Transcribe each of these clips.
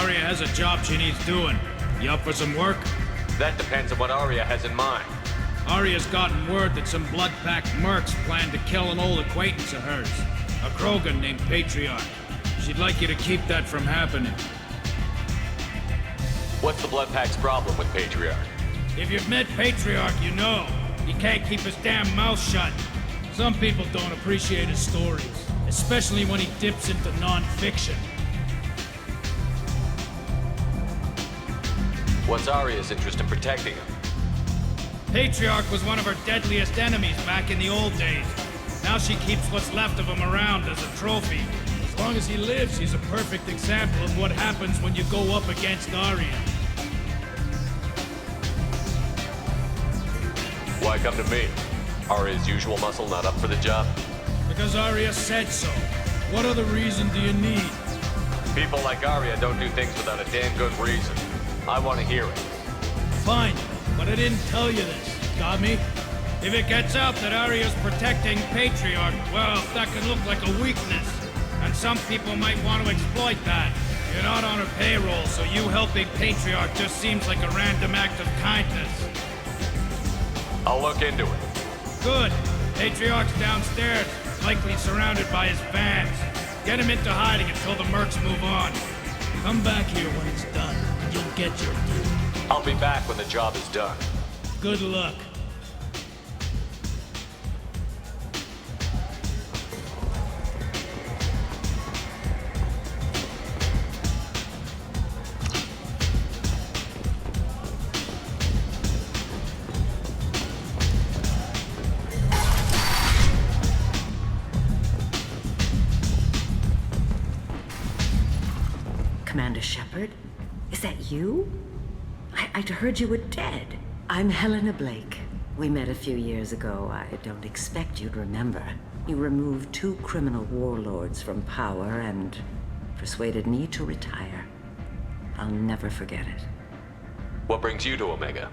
Arya has a job she needs doing. You up for some work? That depends on what Arya has in mind. Arya's gotten word that some blood-packed mercs plan to kill an old acquaintance of hers. A Krogan named Patriarch. She'd like you to keep that from happening. What's the Bloodpack's problem with Patriarch? If you've met Patriarch, you know. He can't keep his damn mouth shut. Some people don't appreciate his stories, especially when he dips into non-fiction. What's Arya's interest in protecting him? Patriarch was one of her deadliest enemies back in the old days. Now she keeps what's left of him around as a trophy. As long as he lives, he's a perfect example of what happens when you go up against Arya. Why come to me? Arya's usual muscle not up for the job? Because Arya said so. What other reason do you need? People like Arya don't do things without a damn good reason. I want to hear it. Fine, but I didn't tell you this. Got me? If it gets out that Arya's protecting Patriarch, well, that can look like a weakness. And some people might want to exploit that. You're not on her payroll, so you helping Patriarch just seems like a random act of kindness. I'll look into it. Good. Patriarch's downstairs, likely surrounded by his fans. Get him into hiding until the mercs move on. Come back here when it's done, and you'll get your due. I'll be back when the job is done. Good luck. Commander Shepard? Is that you? I'd heard you were dead. I'm Helena Blake. We met a few years ago. I don't expect you'd remember. You removed 2 criminal warlords from power and persuaded me to retire. I'll never forget it. What brings you to Omega?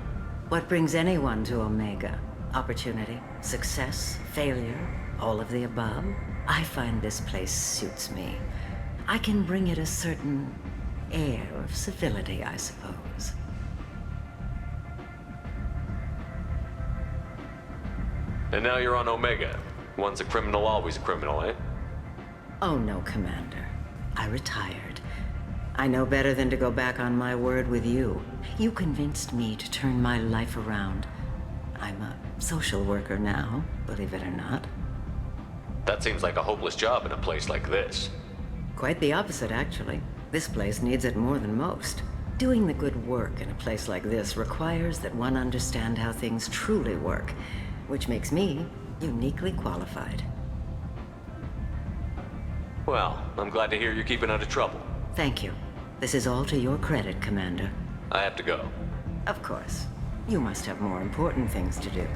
What brings anyone to Omega? Opportunity, success, failure, all of the above. I find this place suits me. I can bring it a certain air of civility, I suppose. And now you're on Omega. Once a criminal, always a criminal, eh? Oh no, Commander. I retired. I know better than to go back on my word with you. You convinced me to turn my life around. I'm a social worker now, believe it or not. That seems like a hopeless job in a place like this. Quite the opposite, actually. This place needs it more than most. Doing the good work in a place like this requires that one understand how things truly work, which makes me uniquely qualified. Well, I'm glad to hear you're keeping out of trouble. Thank you. This is all to your credit, Commander. I have to go. Of course. You must have more important things to do.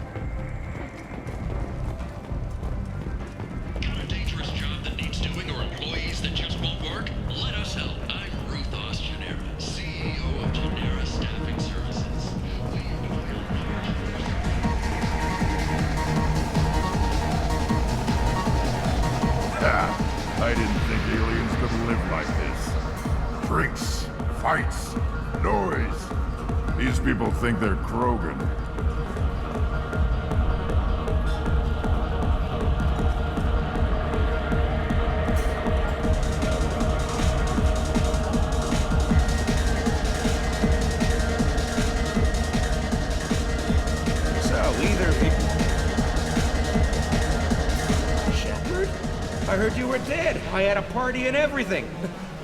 Got a dangerous job that needs doing or employees that just won't work? Let us help. I'm Ruth Genera, CEO of Genera Staffing Services. I didn't think aliens could live like this. Drinks, fights, noise. These people think they're Krogan. I heard you were dead. I had a party and everything.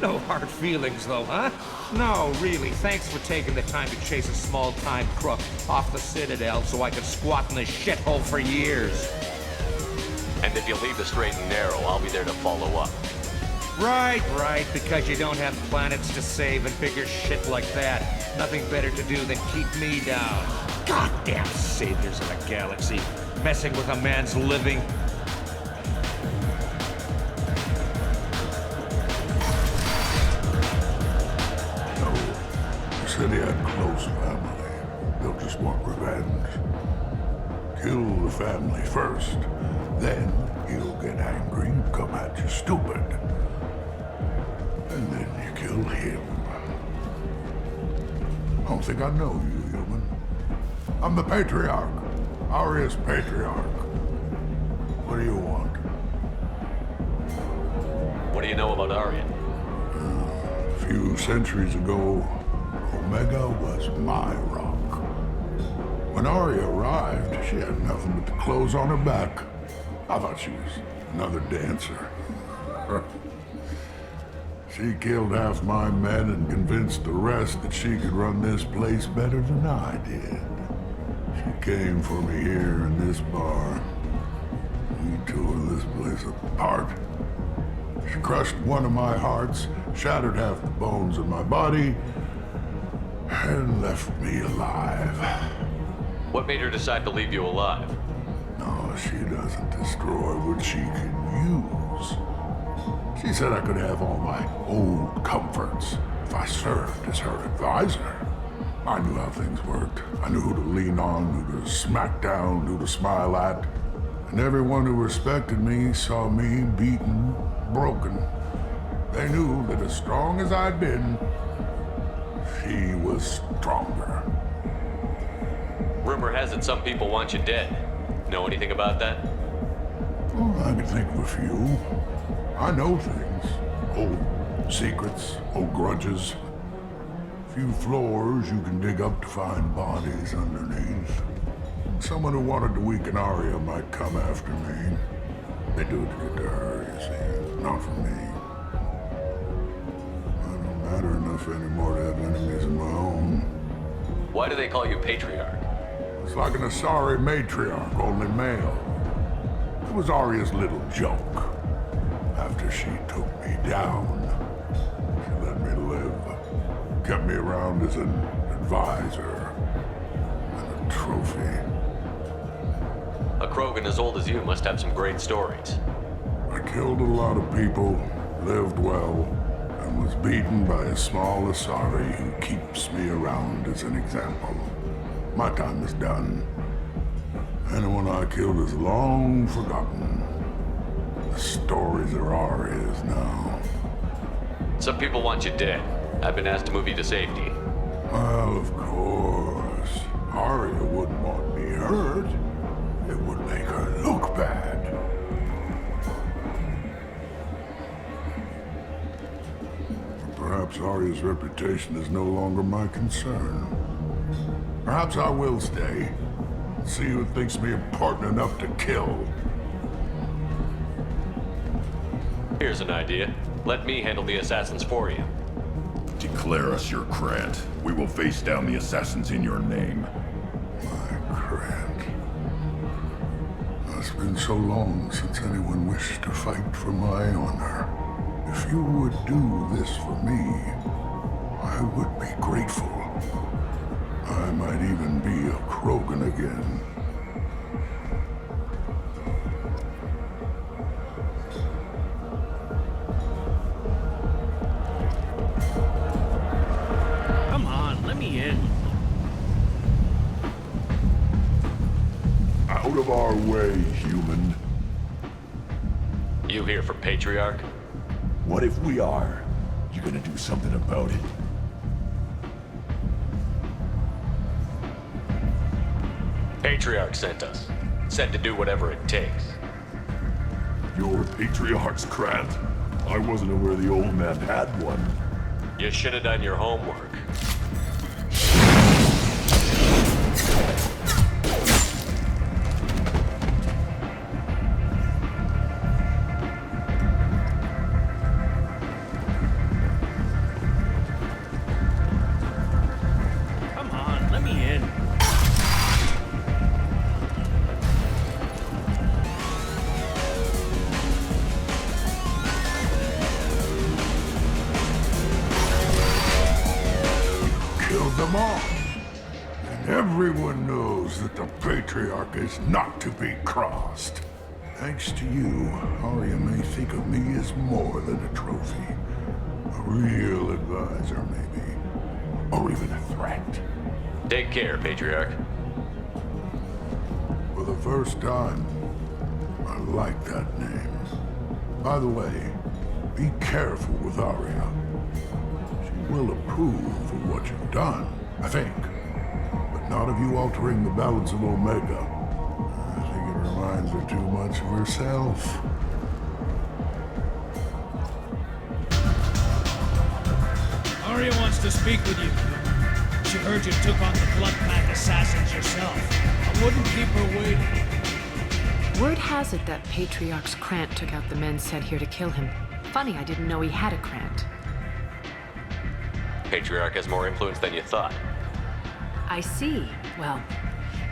No hard feelings, though, huh? No, really. Thanks for taking the time to chase a small-time crook off the Citadel so I could squat in this shithole for years. And if you leave the straight and narrow, I'll be there to follow up. Right, because you don't have planets to save and bigger shit like that. Nothing better to do than keep me down. Goddamn saviors of the galaxy. Messing with a man's living. City had close family. They'll just want revenge. Kill the family first, then he'll get angry and come at you stupid. And then you kill him. don't think I know you, human. I'm the Patriarch. Aria's Patriarch. What do you want? What do you know about Arya? A few centuries ago, Omega was my rock. When Arya arrived, she had nothing but the clothes on her back. I thought she was another dancer. She killed half my men and convinced the rest that she could run this place better than I did. She came for me here in this bar. We tore this place apart. She crushed one of my hearts, shattered half the bones in my body, and left me alive. What made her decide to leave you alive? No, she doesn't destroy what she can use. She said I could have all my old comforts if I served as her advisor. I knew how things worked. I knew who to lean on, who to smack down, who to smile at. And everyone who respected me saw me beaten, broken. They knew that as strong as I'd been, she was stronger. Rumor has it some people want you dead. Know anything about that? Well, I can think of a few. I know things. Old secrets, old grudges. Few floors you can dig up to find bodies underneath. Someone who wanted to weaken Arya might come after me. They do it to get to her, you see, not for me. I don't matter enough anymore to have enemies of my own. Why do they call you Patriarch? It's like an Asari matriarch, only male. It was Arya's little joke. After she took me down, she let me live. Kept me around as an advisor and a trophy. A Krogan as old as you must have some great stories. I killed a lot of people, lived well, and was beaten by a small Asari who keeps me around as an example. My time is done. Anyone I killed is long forgotten. The stories are Arya's now. Some people want you dead. I've been asked to move you to safety. Well, of course. Arya wouldn't want me hurt. It would make her look bad. But perhaps Arya's reputation is no longer my concern. Perhaps I will stay. See who thinks me important enough to kill. Here's an idea. Let me handle the assassins for you. Declare us your grant. We will face down the assassins in your name. My grant. It's been so long since anyone wished to fight for my honor. If you would do this for me, I would be grateful. I might even be a Krogan again. Come on, let me in. Out of our way, human. You here for Patriarch? What if we are? You gonna do something about it? Patriarch sent us. Said to do whatever it takes. Your Patriarch's grant? I wasn't aware the old man had one. You should have done your homework. Come on, let me in. Killed them all. And everyone knows that the Patriarch is not to be crossed. Thanks to you, Arya may think of me as more than a trophy. A real advisor, maybe. Or even a threat. Take care, Patriarch. For the first time, I like that name. By the way, be careful with Arya. She will approve of what you've done. I think. But not of you altering the balance of Omega. I think it reminds her too much of herself. Arya wants to speak with you. She heard you took on the Blood Pack assassins yourself. I wouldn't keep her waiting. Word has it that Patriarch's Krant took out the men sent here to kill him. Funny, I didn't know he had a Krant. Patriarch has more influence than you thought. I see. Well,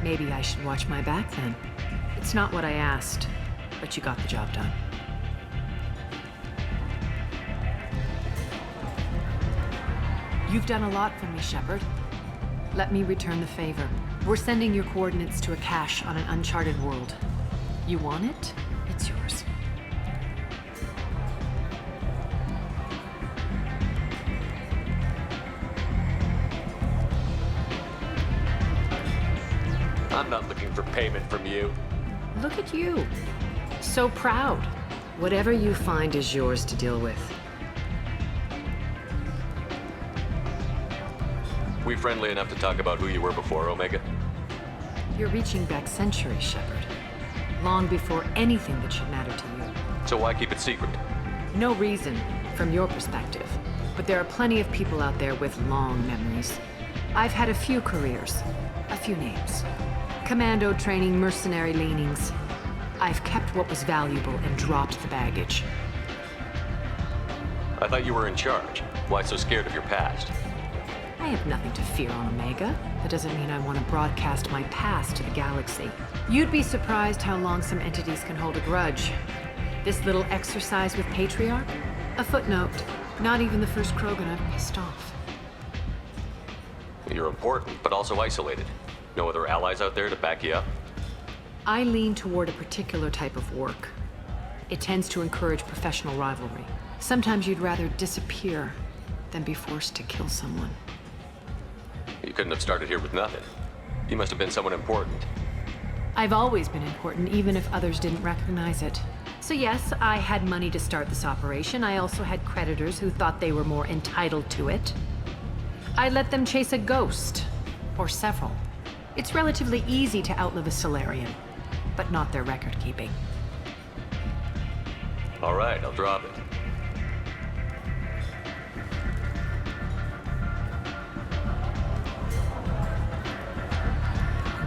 maybe I should watch my back then. It's not what I asked, but you got the job done. You've done a lot for me, Shepard. Let me return the favor. We're sending your coordinates to a cache on an uncharted world. You want it? It's yours. I'm not looking for payment from you. Look at you. So proud. Whatever you find is yours to deal with. We friendly enough to talk about who you were before, Omega? You're reaching back centuries, Shepard. Long before anything that should matter to you. So why keep it secret? No reason, from your perspective. But there are plenty of people out there with long memories. I've had a few careers, a few names. Commando training, mercenary leanings. I've kept what was valuable and dropped the baggage. I thought you were in charge. Why so scared of your past? I have nothing to fear on Omega. That doesn't mean I want to broadcast my past to the galaxy. You'd be surprised how long some entities can hold a grudge. This little exercise with Patriarch? A footnote. Not even the first Krogan I've pissed off. You're important, but also isolated. No other allies out there to back you up? I lean toward a particular type of work. It tends to encourage professional rivalry. Sometimes you'd rather disappear than be forced to kill someone. You couldn't have started here with nothing. You must have been someone important. I've always been important, even if others didn't recognize it. So yes, I had money to start this operation. I also had creditors who thought they were more entitled to it. I let them chase a ghost, or several. It's relatively easy to outlive a Solarian, but not their record-keeping. All right, I'll drop it.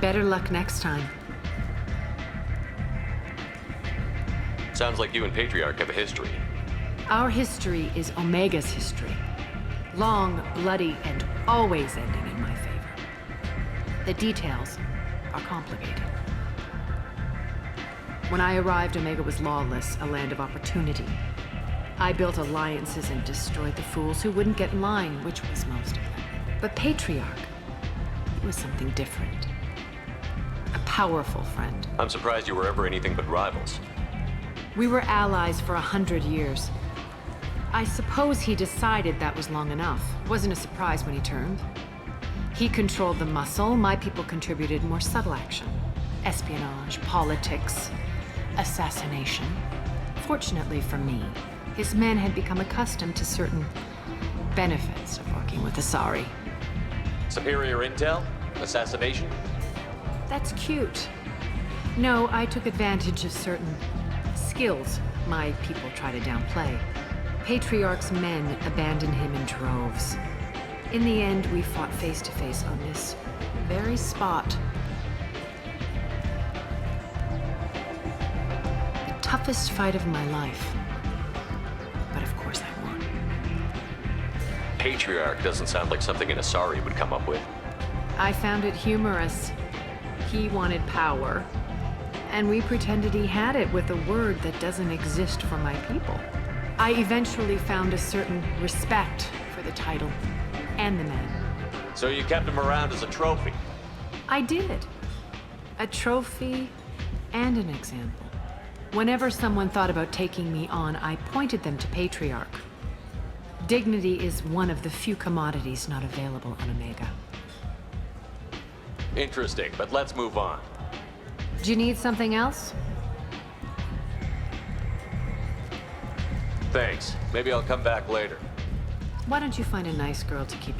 Better luck next time. Sounds like you and Patriarch have a history. Our history is Omega's history. Long, bloody, and always ending in my favor. The details are complicated. When I arrived, Omega was lawless, a land of opportunity. I built alliances and destroyed the fools who wouldn't get in line, which was most of them. But Patriarch, it was something different. A powerful friend. I'm surprised you were ever anything but rivals. We were allies for 100 years. I suppose he decided that was long enough. Wasn't a surprise when he turned. He controlled the muscle, my people contributed more subtle action. Espionage, politics, assassination. Fortunately for me, his men had become accustomed to certain benefits of working with Asari. Superior intel? Assassination? That's cute. No, I took advantage of certain skills my people try to downplay. Patriarch's men abandoned him in droves. In the end, we fought face to face on this very spot. The toughest fight of my life. But of course I won. Patriarch doesn't sound like something an Asari would come up with. I found it humorous. He wanted power, and we pretended he had it with a word that doesn't exist for my people. I eventually found a certain respect for the title and the men. So you kept him around as a trophy? I did. A trophy and an example. Whenever someone thought about taking me on, I pointed them to Patriarch. Dignity is one of the few commodities not available on Omega. Interesting, but let's move on. Do you need something else? Thanks. Maybe I'll come back later. Why don't you find a nice girl to keep